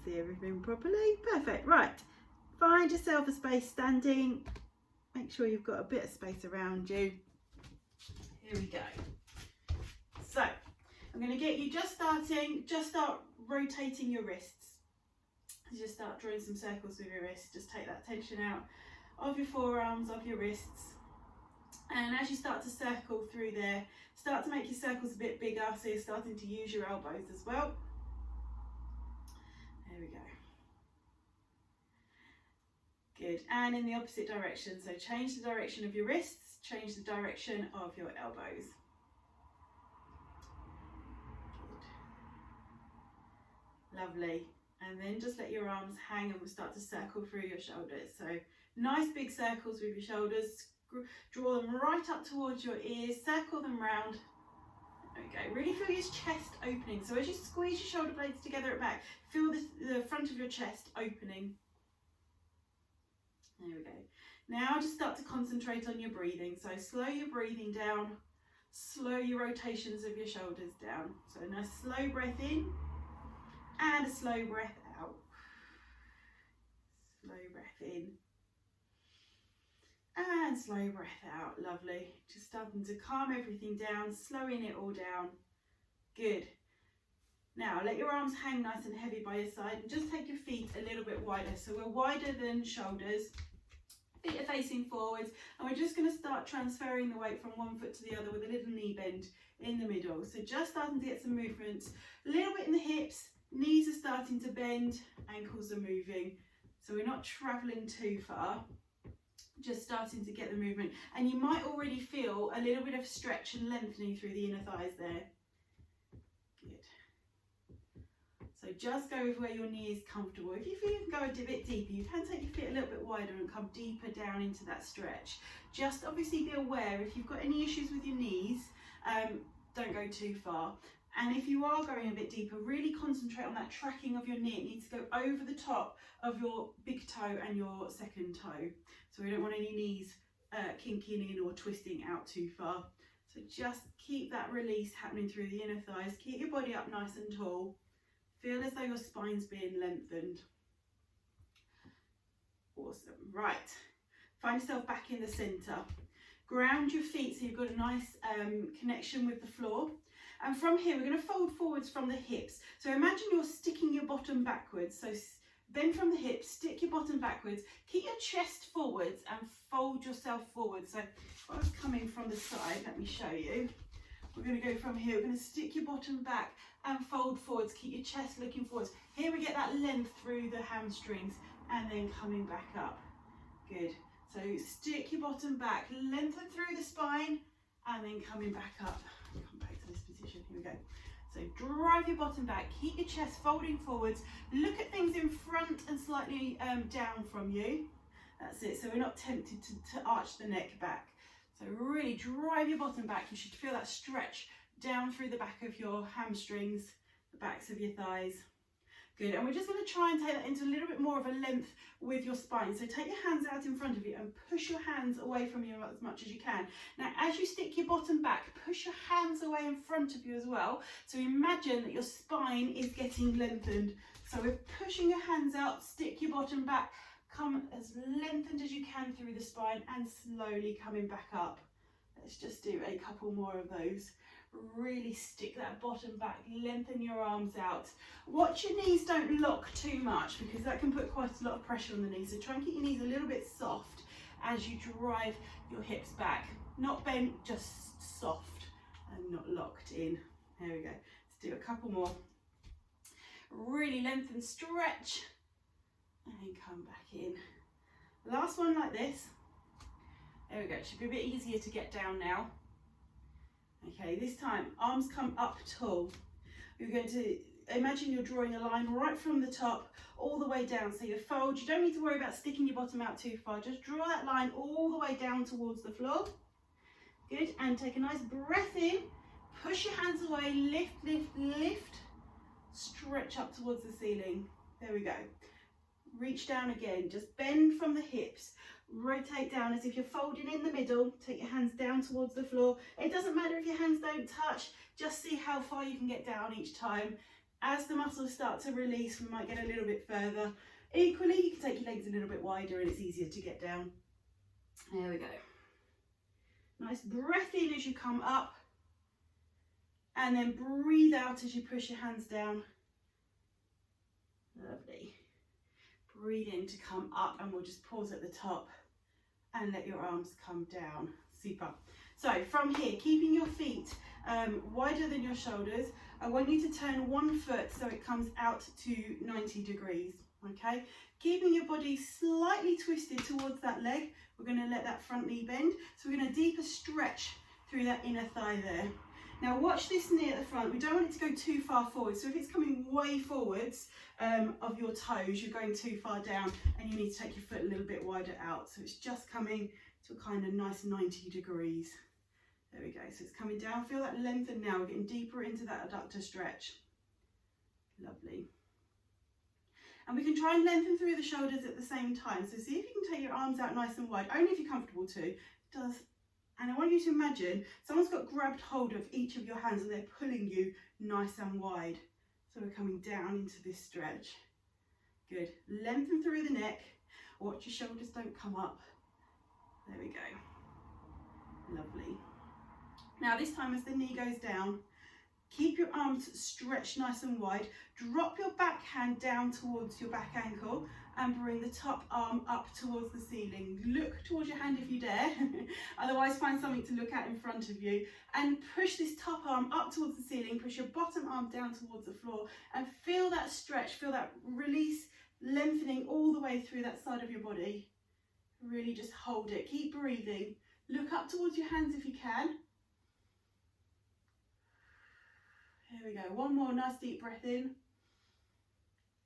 see everything properly. Perfect. Right, find yourself a space standing. Make sure you've got a bit of space around you. Here we go. So I'm going to get you just start rotating your wrists. Just start drawing some circles with your wrists. Just take that tension out of your forearms, of your wrists. And as you start to circle through there, start to make your circles a bit bigger, so you're starting to use your elbows as well. There we go. Good, and in the opposite direction, so change the direction of your wrists, change the direction of your elbows. Good. Lovely, and then just let your arms hang and we'll start to circle through your shoulders. So nice big circles with your shoulders. Draw them right up towards your ears, circle them round. There we go. Really feel your chest opening. So as you squeeze your shoulder blades together at back, feel the front of your chest opening. There we go. Now just start to concentrate on your breathing. So slow your breathing down, slow your rotations of your shoulders down. So a nice slow breath in and a slow breath out. Slow breath in. And slow breath out. Lovely. Just starting to calm everything down, slowing it all down. Good. Now let your arms hang nice and heavy by your side and just take your feet a little bit wider. So we're wider than shoulders. Feet are facing forwards, and we're just going to start transferring the weight from one foot to the other with a little knee bend in the middle. So just starting to get some movements. A little bit in the hips, knees are starting to bend, ankles are moving. So we're not travelling too far. Just starting to get the movement, and you might already feel a little bit of stretch and lengthening through the inner thighs there. Good. So just go with where your knee is comfortable. If you feel you can go a bit deeper, you can take your feet a little bit wider and come deeper down into that stretch. Just obviously be aware if you've got any issues with your knees, don't go too far. And if you are going a bit deeper, really concentrate on that tracking of your knee. It needs to go over the top of your big toe and your second toe. So we don't want any knees kinking in or twisting out too far. So just keep that release happening through the inner thighs. Keep your body up nice and tall. Feel as though your spine's being lengthened. Awesome. Right. Find yourself back in the centre. Ground your feet so you've got a nice connection with the floor. And from here, we're going to fold forwards from the hips. So imagine you're sticking your bottom backwards. So bend from the hips, stick your bottom backwards, keep your chest forwards and fold yourself forwards. So if I was coming from the side, let me show you. We're going to go from here. We're going to stick your bottom back and fold forwards. Keep your chest looking forwards. Here we get that length through the hamstrings and then coming back up. Good. So stick your bottom back, lengthen through the spine and then coming back up. Come back to this position. Here we go. So drive your bottom back, keep your chest folding forwards, look at things in front and slightly down from you. That's it, so we're not tempted to arch the neck back. So really drive your bottom back. You should feel that stretch down through the back of your hamstrings, the backs of your thighs. Good, and we're just going to try and take that into a little bit more of a length with your spine. So take your hands out in front of you and push your hands away from you as much as you can. Now, as you stick your bottom back, push your hands away in front of you as well. So imagine that your spine is getting lengthened. So we're pushing your hands out, stick your bottom back, come as lengthened as you can through the spine and slowly coming back up. Let's just do a couple more of those. Really stick that bottom back, lengthen your arms out. Watch your knees don't lock too much because that can put quite a lot of pressure on the knees. So try and keep your knees a little bit soft as you drive your hips back. Not bent, just soft and not locked in. There we go. Let's do a couple more. Really lengthen, stretch and come back in. Last one like this. There we go. It should be a bit easier to get down now. Okay, this time arms come up tall. You're going to imagine you're drawing a line right from the top all the way down. So you fold, you don't need to worry about sticking your bottom out too far. Just draw that line all the way down towards the floor. Good, and take a nice breath in. Push your hands away, lift, lift, lift. Stretch up towards the ceiling. There we go. Reach down again, just bend from the hips. Rotate down as if you're folding in the middle. Take your hands down towards the floor. It doesn't matter if your hands don't touch, just see how far you can get down each time. As the muscles start to release, we might get a little bit further. Equally, you can take your legs a little bit wider and it's easier to get down. There we go. Nice breath in as you come up, and then breathe out as you push your hands down. Lovely. Breathe in to come up, and we'll just pause at the top and let your arms come down. Super. So from here, keeping your feet wider than your shoulders, I want you to turn one foot so it comes out to 90 degrees, okay? Keeping your body slightly twisted towards that leg, we're going to let that front knee bend. So we're going to deeper stretch through that inner thigh there. Now watch this knee at the front. We don't want it to go too far forward. So if it's coming way forwards of your toes, you're going too far down and you need to take your foot a little bit wider out. So it's just coming to a kind of nice 90 degrees. There we go. So it's coming down. Feel that lengthen now. We're getting deeper into that adductor stretch. Lovely. And we can try and lengthen through the shoulders at the same time. So see if you can take your arms out nice and wide, only if you're comfortable to. It does. And I want you to imagine someone's got grabbed hold of each of your hands and they're pulling you nice and wide. So we're coming down into this stretch. Good. Lengthen through the neck. Watch your shoulders don't come up. There we go. Lovely. Now this time as the knee goes down, keep your arms stretched nice and wide. Drop your back hand down towards your back ankle and bring the top arm up towards the ceiling. Look towards your hand if you dare. Otherwise find something to look at in front of you. And push this top arm up towards the ceiling. Push your bottom arm down towards the floor. And feel that stretch, feel that release, lengthening all the way through that side of your body. Really just hold it. Keep breathing. Look up towards your hands if you can. Here we go. One more nice deep breath in.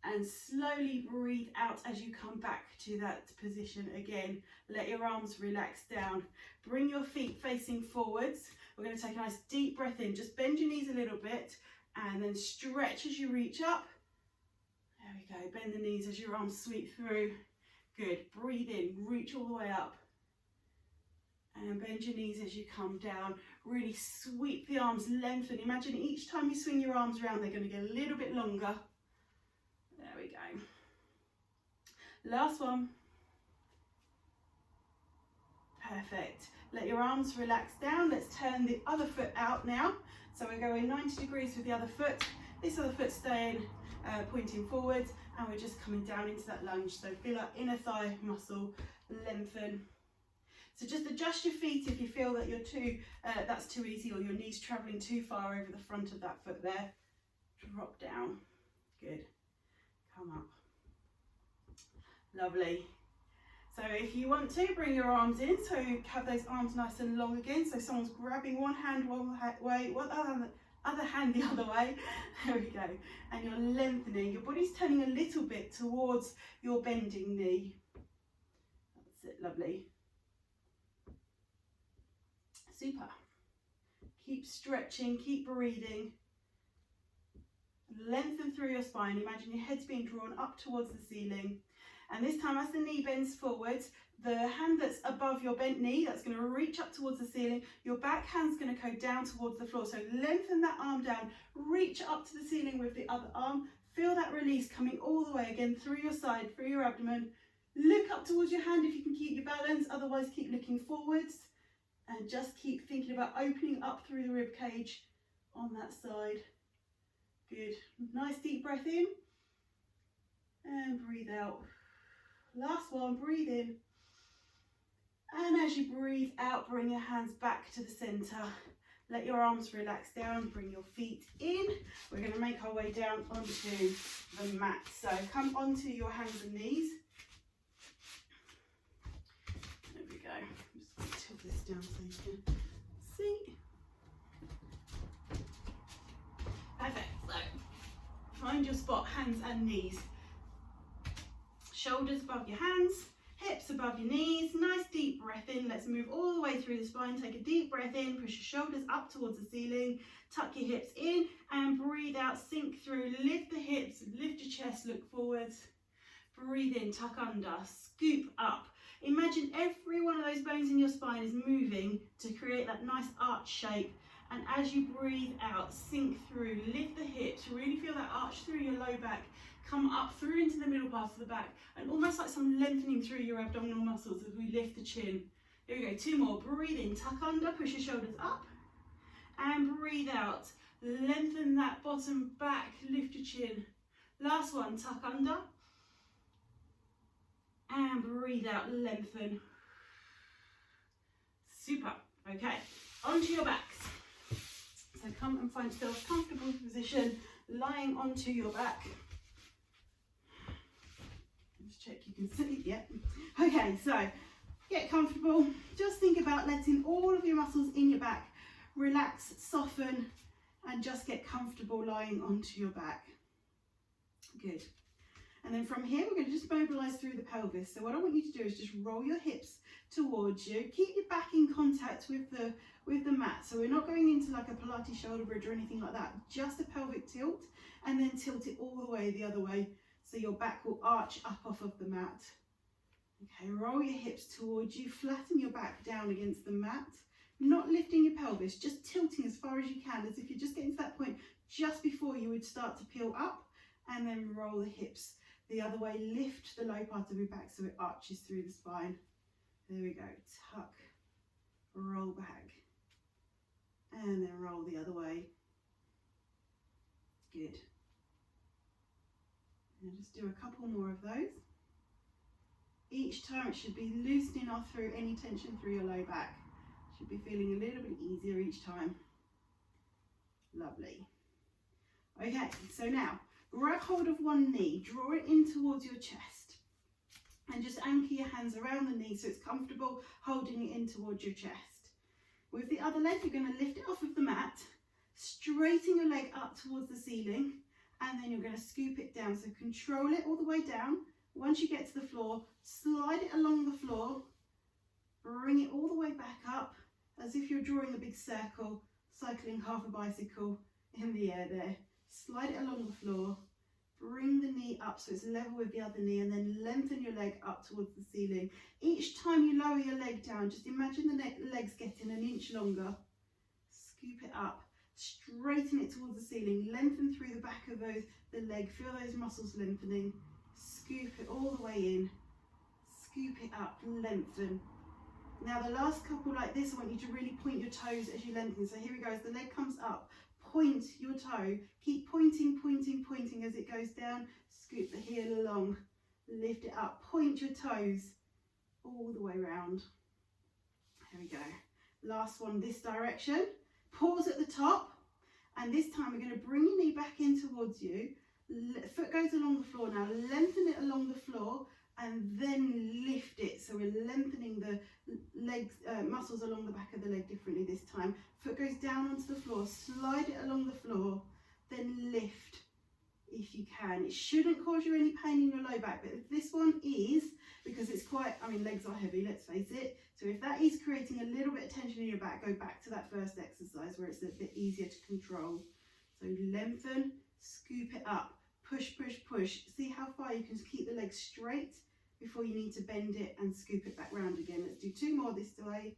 And slowly breathe out as you come back to that position again. Let your arms relax down. Bring your feet facing forwards. We're going to take a nice deep breath in. Just bend your knees a little bit and then stretch as you reach up. There we go. Bend the knees as your arms sweep through. Good. Breathe in. Reach all the way up. And bend your knees as you come down. Really sweep the arms, lengthen. Imagine each time you swing your arms around, they're going to get a little bit longer. There we go. Last one. Perfect. Let your arms relax down. Let's turn the other foot out now. So we're going 90 degrees with the other foot. This other foot staying pointing forwards, and we're just coming down into that lunge. So feel that inner thigh muscle lengthen. So just adjust your feet if you feel that that's too easy, or your knees traveling too far over the front of that foot there. Drop down. Good. Come up. Lovely. So if you want to, bring your arms in, so have those arms nice and long again. So someone's grabbing one hand one way, other hand the other way. There we go. And you're lengthening. Your body's turning a little bit towards your bending knee. That's it. Lovely. Super. Keep stretching, keep breathing. Lengthen through your spine. Imagine your head's being drawn up towards the ceiling. And this time, as the knee bends forwards, the hand that's above your bent knee, that's going to reach up towards the ceiling. Your back hand's going to go down towards the floor. So lengthen that arm down, reach up to the ceiling with the other arm. Feel that release coming all the way again through your side, through your abdomen. Look up towards your hand if you can keep your balance. Otherwise, keep looking forwards. And just keep thinking about opening up through the rib cage on that side. Good. Nice deep breath in. And breathe out. Last one, breathe in. And as you breathe out, bring your hands back to the center. Let your arms relax down. Bring your feet in. We're going to make our way down onto the mat. So come onto your hands and knees. There we go. I'm just going to tilt this down so you can see. Perfect. So find your spot, hands and knees. Shoulders above your hands, hips above your knees. Nice deep breath in. Let's move all the way through the spine. Take a deep breath in, push your shoulders up towards the ceiling, tuck your hips in and breathe out, sink through, lift the hips, lift your chest, look forwards. Breathe in, tuck under, scoop up. Imagine every one of those bones in your spine is moving to create that nice arch shape, And as you breathe out, sink through, lift the hips, really feel that arch through your low back, come up through into the middle part of the back, and almost like some lengthening through your abdominal muscles as we lift the chin. Here we go, 2 more. Breathe in, tuck under, push your shoulders up, and breathe out. Lengthen that bottom back, lift your chin. Last one, tuck under, and breathe out, lengthen. Super. Okay, onto your backs. So come and find yourself a comfortable position, lying onto your back. Just check you can see, yeah. Okay, so get comfortable. Just think about letting all of your muscles in your back relax, soften, and just get comfortable lying onto your back. Good. And then from here, we're going to just mobilize through the pelvis. So what I want you to do is just roll your hips towards you. Keep your back in contact with the mat. So we're not going into like a Pilates shoulder bridge or anything like that. Just a pelvic tilt, and then tilt it all the way the other way. So your back will arch up off of the mat. Okay, roll your hips towards you. Flatten your back down against the mat. Not lifting your pelvis, just tilting as far as you can, as if you're just getting to that point just before you would start to peel up, and then roll the hips the other way. Lift the low part of your back so it arches through the spine. There we go. Tuck, roll back, and then roll the other way. Good. And just do a couple more of those. Each time it should be loosening off through any tension through your low back. Should be feeling a little bit easier each time. Lovely. Okay, so now grab hold of one knee, draw it in towards your chest, and just anchor your hands around the knee so it's comfortable, holding it in towards your chest. With the other leg, you're going to lift it off of the mat, straighten your leg up towards the ceiling, and then you're going to scoop it down. So control it all the way down. Once you get to the floor, slide it along the floor, bring it all the way back up, as if you're drawing a big circle, cycling half a bicycle in the air there. Slide it along the floor, bring the knee up so it's level with the other knee, and then lengthen your leg up towards the ceiling. Each time you lower your leg down, just imagine the legs getting an inch longer. Scoop it up, straighten it towards the ceiling, lengthen through the back of the leg, feel those muscles lengthening. Scoop it all the way in, scoop it up, lengthen. Now the last couple like this, I want you to really point your toes as you lengthen. So here we go, as the leg comes up, point your toe, keep pointing, pointing, pointing as it goes down, scoop the heel along, lift it up, point your toes all the way around. Here we go. Last one this direction, pause at the top, and this time we're going to bring your knee back in towards you, foot goes along the floor. Now lengthen it along the floor and then lift it. So we're lengthening the legs, muscles along the back of the leg differently this time. Foot goes down onto the floor, slide it along the floor, then lift if you can. It shouldn't cause you any pain in your low back, but if this one is, because it's quite, I mean, legs are heavy, let's face it. So if that is creating a little bit of tension in your back, go back to that first exercise where it's a bit easier to control. So lengthen, scoop it up, push, push, push. See how far you can keep the legs straight before you need to bend it and scoop it back round again. Let's do 2 more this way.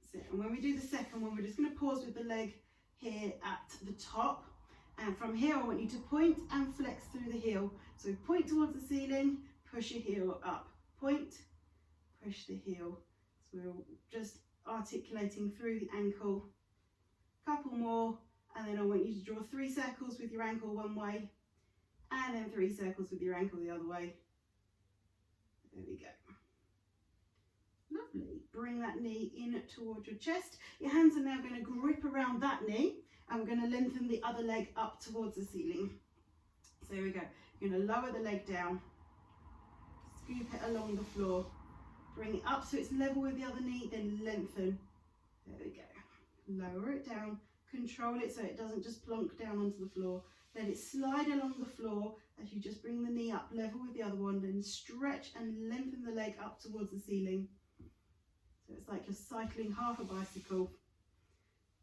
That's it. And when we do the second one, we're just going to pause with the leg here at the top. And from here, I want you to point and flex through the heel. So point towards the ceiling, push your heel up. Point, push the heel. So we're just articulating through the ankle. Couple more, and then I want you to draw 3 circles with your ankle one way, and then 3 circles with your ankle the other way. There we go. Lovely. Bring that knee in towards your chest. Your hands are now going to grip around that knee, and we're going to lengthen the other leg up towards the ceiling. So here we go. You're going to lower the leg down, scoop it along the floor, bring it up so it's level with the other knee, then lengthen. There we go. Lower it down, control it so it doesn't just plonk down onto the floor. Let it slide along the floor as you just bring the knee up level with the other one, then stretch and lengthen the leg up towards the ceiling. So it's like you're cycling half a bicycle.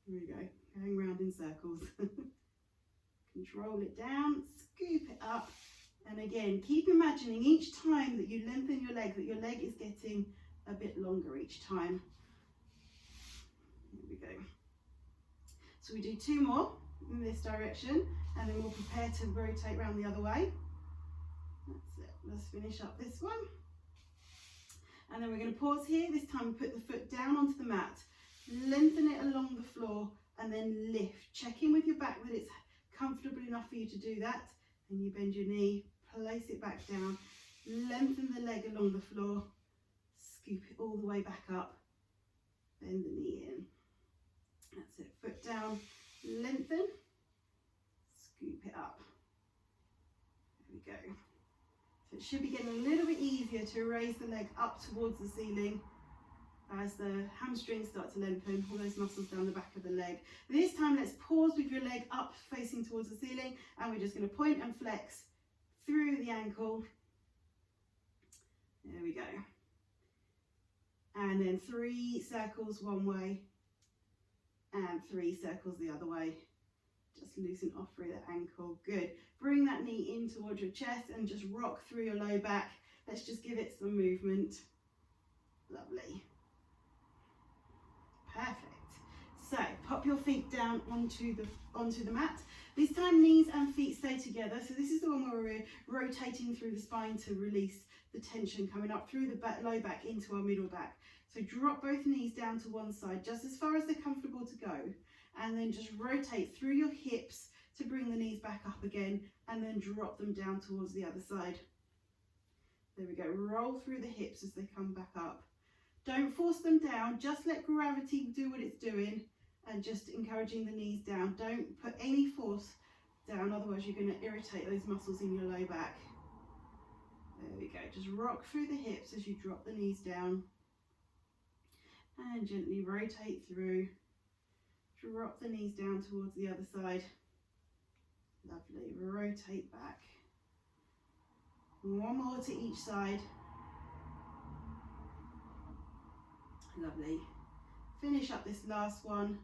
Here we go, going round in circles. Control it down, scoop it up, and again, keep imagining each time that you lengthen your leg, that your leg is getting a bit longer each time. So we do 2 more in this direction, and then we'll prepare to rotate around the other way. That's it. Let's finish up this one. And then we're going to pause here. This time we put the foot down onto the mat, lengthen it along the floor, and then lift. Check in with your back that it's comfortable enough for you to do that. And you bend your knee, place it back down, lengthen the leg along the floor, scoop it all the way back up, bend the knee in. That's it. Foot down, lengthen, scoop it up. There we go. So it should be getting a little bit easier to raise the leg up towards the ceiling as the hamstrings start to lengthen, all those muscles down the back of the leg. This time let's pause with your leg up facing towards the ceiling, and we're just going to point and flex through the ankle. There we go. And then 3 circles one way and 3 circles the other way. Just loosen off through the ankle. Good. Bring that knee in towards your chest and just rock through your low back. Let's just give it some movement. Lovely. Perfect. So pop your feet down onto the mat. This time knees and feet stay together. So this is the one where we're rotating through the spine to release the tension coming up through the back, low back into our middle back. So drop both knees down to one side, just as far as they're comfortable to go. And then just rotate through your hips to bring the knees back up again, and then drop them down towards the other side. There we go. Roll through the hips as they come back up. Don't force them down, just let gravity do what it's doing, and just encouraging the knees down. Don't put any force down, otherwise you're going to irritate those muscles in your low back. There we go. Just rock through the hips as you drop the knees down, and gently rotate through. Drop the knees down towards the other side. Lovely. Rotate back. One more to each side. Lovely. Finish up this last one.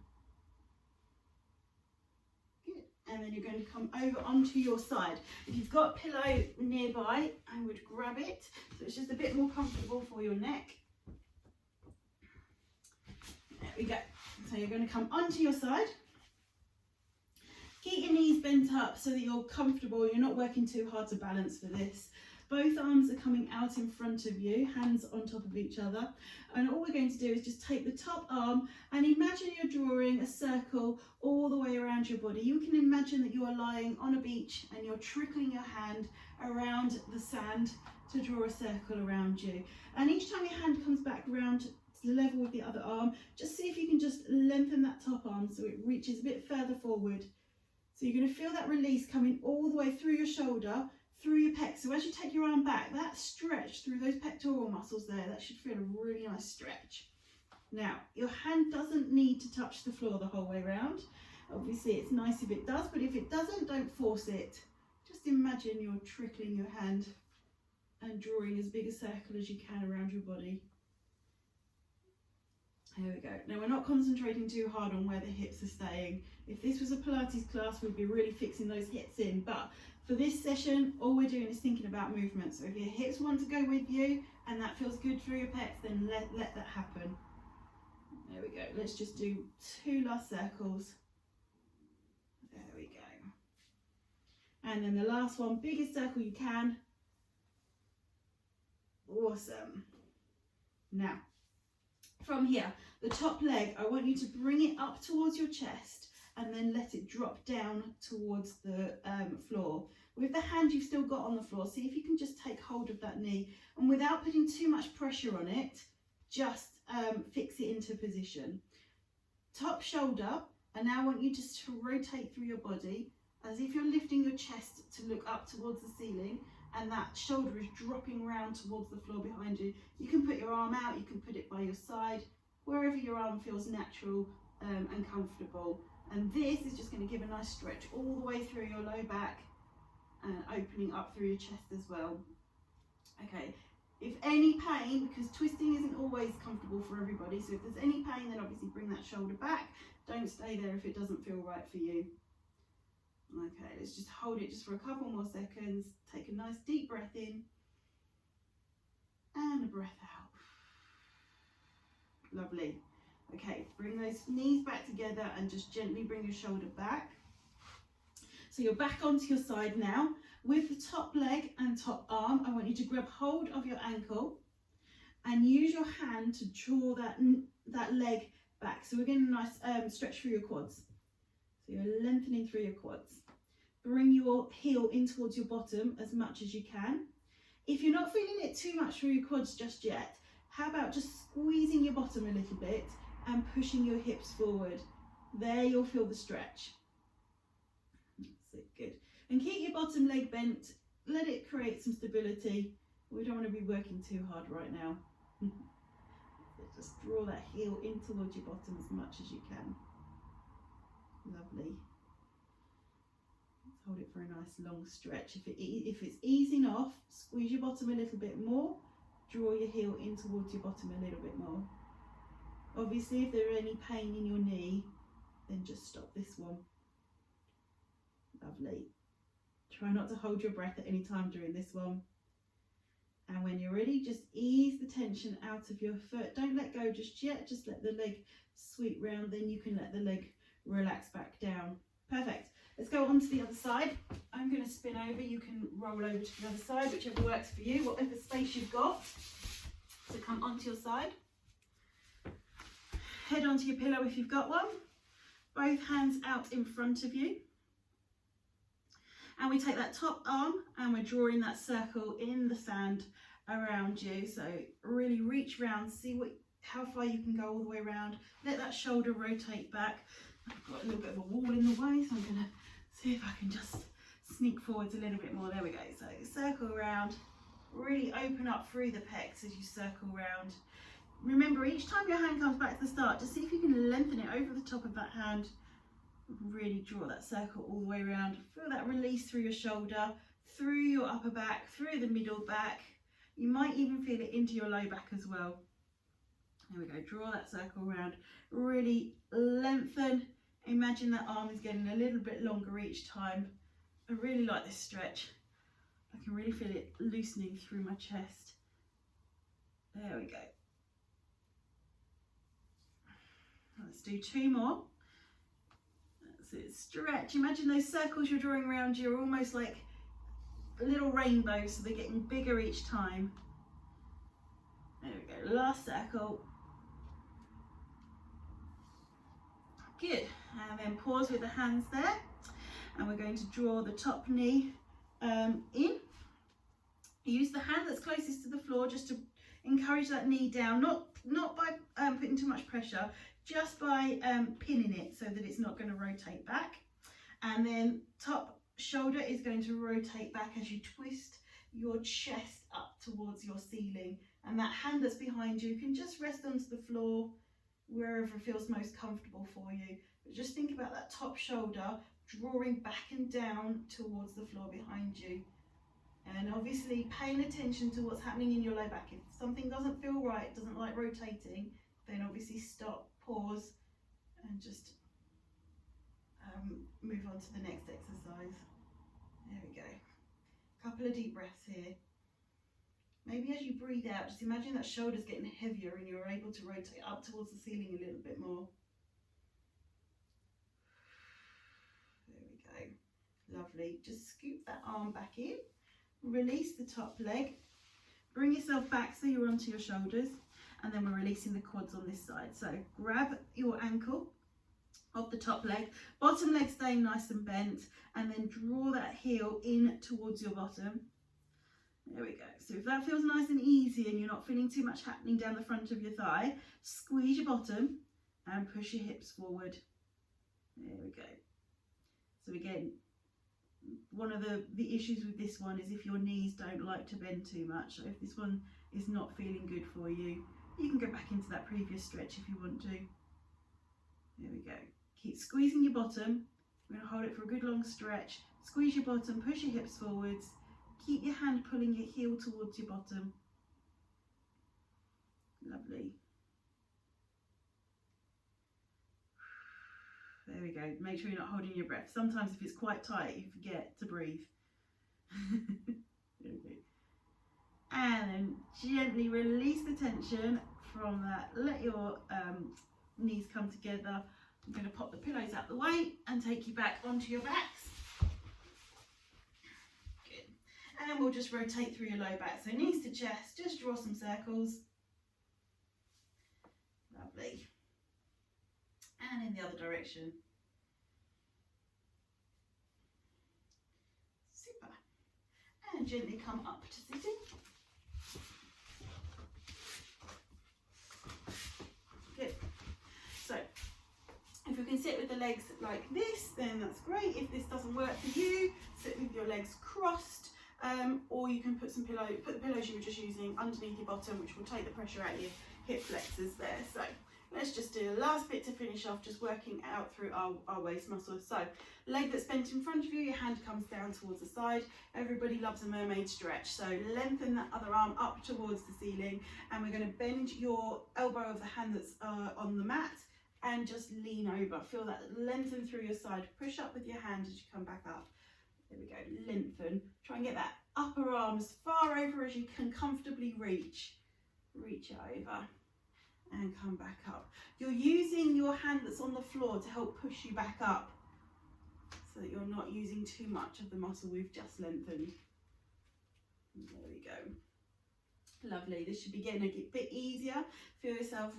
Good. And then you're going to come over onto your side. If you've got a pillow nearby, I would grab it so it's just a bit more comfortable for your neck. There we go. So you're going to come onto your side. Keep your knees bent up so that you're comfortable. You're not working too hard to balance for this. Both arms are coming out in front of you, hands on top of each other. And all we're going to do is just take the top arm and imagine you're drawing a circle all the way around your body. You can imagine that you are lying on a beach and you're trickling your hand around the sand to draw a circle around you. And each time your hand comes back around level with the other arm, just see if you can just lengthen that top arm so it reaches a bit further forward. So you're going to feel that release coming all the way through your shoulder, through your pecs. So as you take your arm back, that stretch through those pectoral muscles there, that should feel a really nice stretch. Now, your hand doesn't need to touch the floor the whole way around. Obviously it's nice if it does, but if it doesn't, don't force it. Just imagine you're trickling your hand and drawing as big a circle as you can around your body. There we go. Now we're not concentrating too hard on where the hips are staying. If this was a Pilates class, we'd be really fixing those hips in. But for this session, all we're doing is thinking about movement. So if your hips want to go with you and that feels good through your pecs, then let that happen. There we go. Let's just do 2 last circles. There we go. And then the last one, biggest circle you can. Awesome. Now, from here, the top leg, I want you to bring it up towards your chest and then let it drop down towards the floor. With the hand you've still got on the floor, see if you can just take hold of that knee, and without putting too much pressure on it, just fix it into position. Top shoulder, and now I want you just to rotate through your body as if you're lifting your chest to look up towards the ceiling, and that shoulder is dropping round towards the floor behind you. You can put your arm out, you can put it by your side, wherever your arm feels natural and comfortable. And this is just going to give a nice stretch all the way through your low back and opening up through your chest as well. Okay, if any pain, because twisting isn't always comfortable for everybody, so if there's any pain, then obviously bring that shoulder back. Don't stay there if it doesn't feel right for you. Okay, let's just hold it just for a couple more seconds. Take a nice deep breath in and a breath out. Lovely. Okay, Bring those knees back together and just gently bring your shoulder back. So you're back onto your side now. With the top leg and top arm, I want you to grab hold of your ankle and use your hand to draw that leg back. So we're getting a nice stretch through your quads. So you're lengthening through your quads. Bring your heel in towards your bottom as much as you can. If you're not feeling it too much through your quads just yet, how about just squeezing your bottom a little bit and pushing your hips forward. There you'll feel the stretch. That's it, good. And keep your bottom leg bent. Let it create some stability. We don't want to be working too hard right now. Just draw that heel in towards your bottom as much as you can. Lovely. Let's hold it for a nice long stretch. If it's easing off, squeeze your bottom a little bit more. Draw your heel in towards your bottom a little bit more. Obviously, if there's any pain in your knee, then just stop this one. Lovely. Try not to hold your breath at any time during this one. And when you're ready, just ease the tension out of your foot. Don't let go just yet. Just let the leg sweep round. Then you can let the leg relax back down. Perfect. Let's go on to the other side. I'm going to spin over. You can roll over to the other side, whichever works for you, whatever space you've got. So come onto your side. Head onto your pillow if you've got one. Both hands out in front of you. And we take that top arm and we're drawing that circle in the sand around you. So really reach round, see how far you can go all the way around. Let that shoulder rotate back. I've got a little bit of a wall in the way, so I'm going to see if I can just sneak forwards a little bit more. There we go. So circle around, really open up through the pecs as you circle around. Remember, each time your hand comes back to the start, just see if you can lengthen it over the top of that hand. Really draw that circle all the way around. Feel that release through your shoulder, through your upper back, through the middle back. You might even feel it into your low back as well. There we go, draw that circle around. Really lengthen. Imagine that arm is getting a little bit longer each time. I really like this stretch. I can really feel it loosening through my chest. There we go. Let's do two more. That's it, stretch. Imagine those circles you're drawing around you are almost like little rainbows, so they're getting bigger each time. There we go, last circle. Good, and then pause with the hands there. And we're going to draw the top knee in. Use the hand that's closest to the floor just to encourage that knee down, not by putting too much pressure, just by pinning it so that it's not going to rotate back. And then top shoulder is going to rotate back as you twist your chest up towards your ceiling. And that hand that's behind you can just rest onto the floor wherever feels most comfortable for you. But just think about that top shoulder drawing back and down towards the floor behind you. And obviously paying attention to what's happening in your low back. If something doesn't feel right, doesn't like rotating, then obviously stop, pause, and just move on to the next exercise. There we go. Couple of deep breaths here. Maybe as you breathe out, just imagine that shoulder's getting heavier and you're able to rotate up towards the ceiling a little bit more. There we go. Lovely. Just scoop that arm back in. Release the top leg. Bring yourself back so you're onto your shoulders. And then we're releasing the quads on this side. So grab your ankle of the top leg, bottom leg staying nice and bent, and then draw that heel in towards your bottom. There we go. So if that feels nice and easy and you're not feeling too much happening down the front of your thigh, squeeze your bottom and push your hips forward. There we go. So again, one of the issues with this one is if your knees don't like to bend too much. So if this one is not feeling good for you, you can go back into that previous stretch if you want to. There we go. Keep squeezing your bottom. We're going to hold it for a good long stretch. Squeeze your bottom, push your hips forwards. Keep your hand pulling your heel towards your bottom. Lovely. There we go. Make sure you're not holding your breath. Sometimes if it's quite tight, you forget to breathe. There we go. And then gently release the tension from that. Let your knees come together. I'm going to pop the pillows out the way and take you back onto your backs. Good. And we'll just rotate through your low back. So knees to chest, just draw some circles. Lovely. And in the other direction. Super. And gently come up to sitting. Good. So if you can sit with the legs like this, then that's great. If this doesn't work for you, sit with your legs crossed, or you can put the pillows you were just using underneath your bottom, which will take the pressure out of your hip flexors there. So let's just do the last bit to finish off, just working out through our waist muscles. So leg that's bent in front of you, your hand comes down towards the side. Everybody loves a mermaid stretch. So lengthen that other arm up towards the ceiling, and we're going to bend your elbow of the hand that's on the mat and just lean over. Feel that lengthen through your side. Push up with your hand as you come back up. There we go, lengthen. Try and get that upper arm as far over as you can comfortably reach. Reach it over and come back up. You're using your hand that's on the floor to help push you back up so that you're not using too much of the muscle we've just lengthened. There we go. Lovely. This should be getting a bit easier. Feel yourself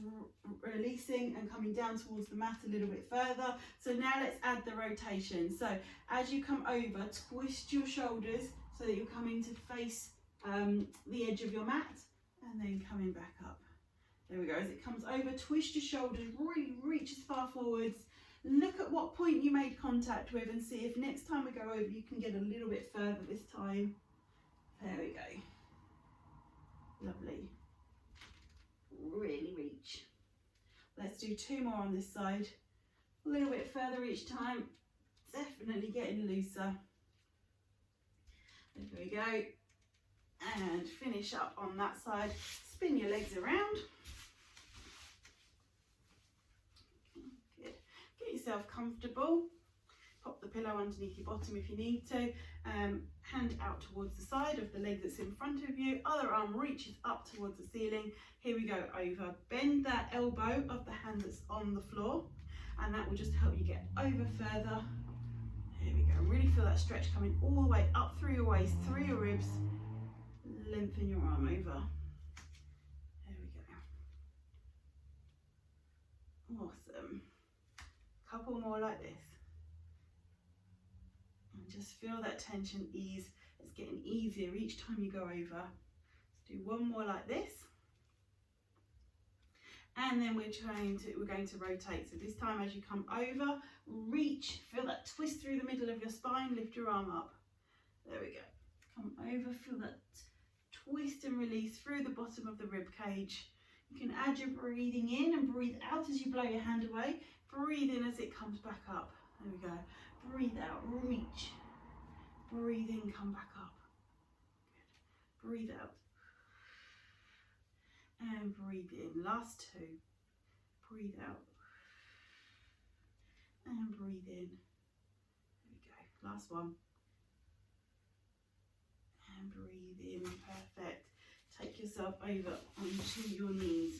releasing and coming down towards the mat a little bit further. So now let's add the rotation. So as you come over, twist your shoulders so that you're coming to face the edge of your mat, and then coming back up. There we go. As it comes over, twist your shoulders, really reach as far forwards. Look at what point you made contact with and see if next time we go over you can get a little bit further this time. There we go. Lovely. Really reach. Let's do 2 more on this side. A little bit further each time. Definitely getting looser. There we go. And finish up on that side. Spin your legs around. Good. Get yourself comfortable. Pop the pillow underneath your bottom if you need to. Hand out towards the side of the leg that's in front of you. Other arm reaches up towards the ceiling. Here we go, over. Bend that elbow of the hand that's on the floor, and that will just help you get over further. Here we go. Really feel that stretch coming all the way up through your waist, through your ribs. Lengthen your arm over. There we go. Awesome. Couple more like this. And just feel that tension ease. It's getting easier each time you go over. Let's do 1 more like this. And then we're going to rotate. So this time as you come over, reach, feel that twist through the middle of your spine, lift your arm up. There we go. Come over, feel that twist and release through the bottom of the rib cage. You can add your breathing in and breathe out as you blow your hand away. Breathe in as it comes back up. There we go. Breathe out, reach. Breathe in, come back up. Good. Breathe out. And breathe in. Last 2. Breathe out. And breathe in. There we go. Last one. And breathe in. Perfect. Take yourself over onto your knees.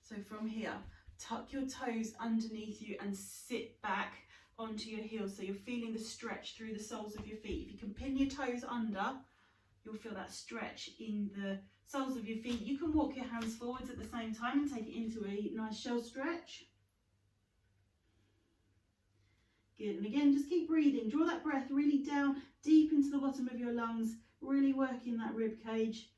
So from here, tuck your toes underneath you and sit back onto your heels, so you're feeling the stretch through the soles of your feet. If you can pin your toes under, you'll feel that stretch in the soles of your feet. You can walk your hands forwards at the same time and take it into a nice shell stretch. Good, and again, just keep breathing. Draw that breath really down, deep into the bottom of your lungs, really working that rib cage.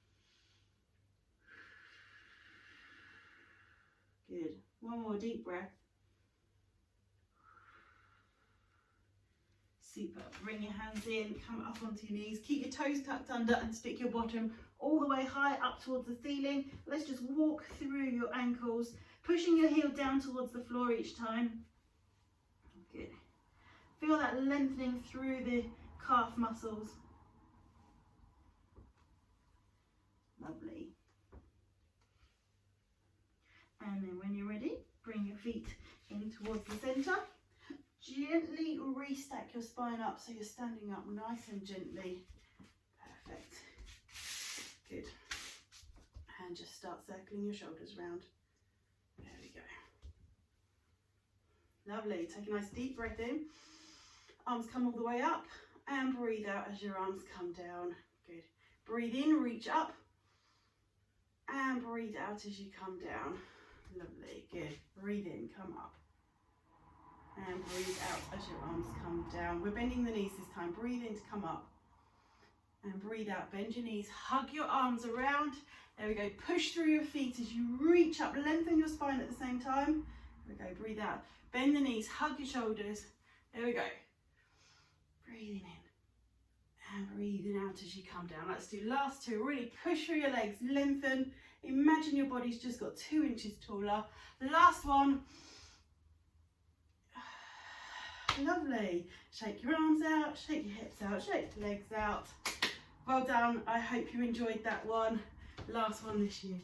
Good, 1 more deep breath. Super. Bring your hands in, come up onto your knees, keep your toes tucked under and stick your bottom all the way high up towards the ceiling. Let's just walk through your ankles, pushing your heel down towards the floor each time. Good. Feel that lengthening through the calf muscles. Lovely. And then when you're ready, bring your feet in towards the centre. Gently restack your spine up so you're standing up nice and gently. Perfect. Good. And just start circling your shoulders round. There we go. Lovely. Take a nice deep breath in. Arms come all the way up and breathe out as your arms come down. Good. Breathe in, reach up and breathe out as you come down. Lovely. Good. Breathe in, come up and breathe out as your arms come down. We're bending the knees this time. Breathe in to come up and breathe out. Bend your knees, hug your arms around. There we go. Push through your feet as you reach up. Lengthen your spine at the same time. There we go. Breathe out. Bend the knees, hug your shoulders. There we go. Breathing in and breathing out as you come down. Let's do last two. Really push through your legs, lengthen. Imagine your body's just got 2 inches taller. Last one. Lovely. Shake your arms out, shake your hips out, shake your legs out. Well done. I hope you enjoyed that one. Last one this year.